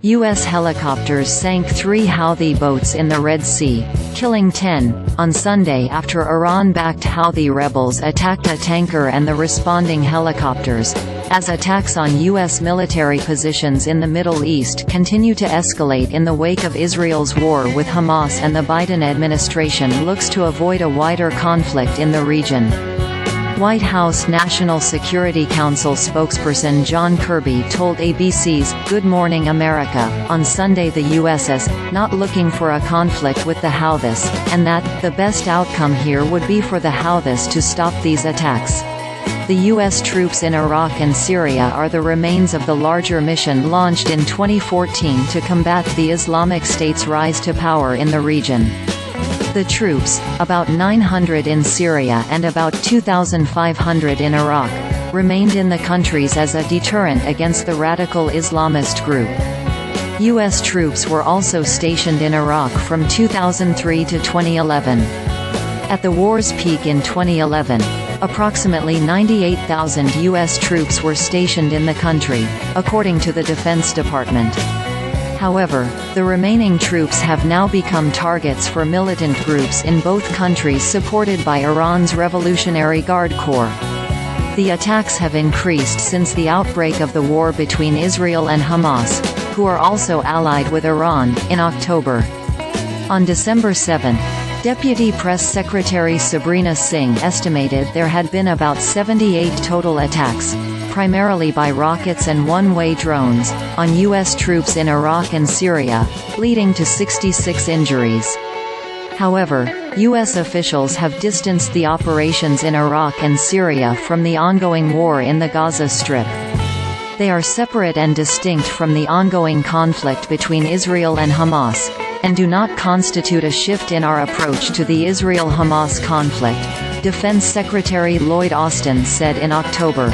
U.S. helicopters sank 3 Houthi boats in the Red Sea, killing 10, on Sunday after Iran-backed Houthi rebels attacked a tanker and the responding helicopters, as attacks on U.S. military positions in the Middle East continue to escalate in the wake of Israel's war with Hamas, and the Biden administration looks to avoid a wider conflict in the region. White House National Security Council spokesperson John Kirby told ABC's Good Morning America on Sunday the U.S. is not looking for a conflict with the Houthis, and that the best outcome here would be for the Houthis to stop these attacks. The U.S. troops in Iraq and Syria are the remains of the larger mission launched in 2014 to combat the Islamic State's rise to power in the region. The troops, about 900 in Syria and about 2,500 in Iraq, remained in the countries as a deterrent against the radical Islamist group. U.S. troops were also stationed in Iraq from 2003 to 2011. At the war's peak in 2011, approximately 98,000 U.S. troops were stationed in the country, according to the Defense Department. However, the remaining troops have now become targets for militant groups in both countries supported by Iran's Revolutionary Guard Corps. The attacks have increased since the outbreak of the war between Israel and Hamas, who are also allied with Iran, in October. On December 7, Deputy Press Secretary Sabrina Singh estimated there had been about 78 total attacks, primarily by rockets and one-way drones, on U.S. troops in Iraq and Syria, leading to 66 injuries. However, U.S. officials have distanced the operations in Iraq and Syria from the ongoing war in the Gaza Strip. They are separate and distinct from the ongoing conflict between Israel and Hamas, and do not constitute a shift in our approach to the Israel-Hamas conflict, Defense Secretary Lloyd Austin said in October.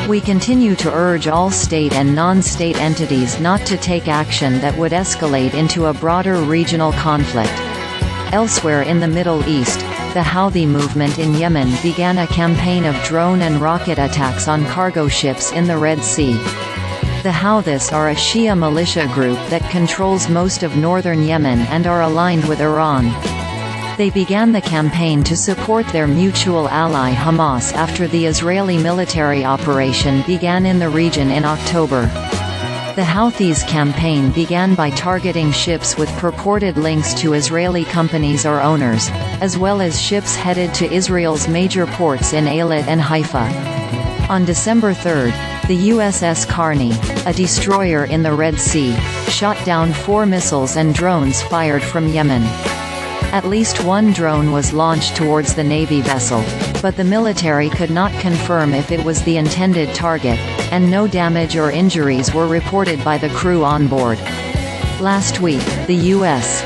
We continue to urge all state and non-state entities not to take action that would escalate into a broader regional conflict. Elsewhere in the Middle East, the Houthi movement in Yemen began a campaign of drone and rocket attacks on cargo ships in the Red Sea. The Houthis are a Shia militia group that controls most of northern Yemen and are aligned with Iran. They began the campaign to support their mutual ally Hamas after the Israeli military operation began in the region in October. The Houthis' campaign began by targeting ships with purported links to Israeli companies or owners, as well as ships headed to Israel's major ports in Eilat and Haifa. On December 3, the USS Carney, a destroyer in the Red Sea, shot down 4 missiles and drones fired from Yemen. At least one drone was launched towards the Navy vessel, but the military could not confirm if it was the intended target, and no damage or injuries were reported by the crew on board. Last week, the U.S.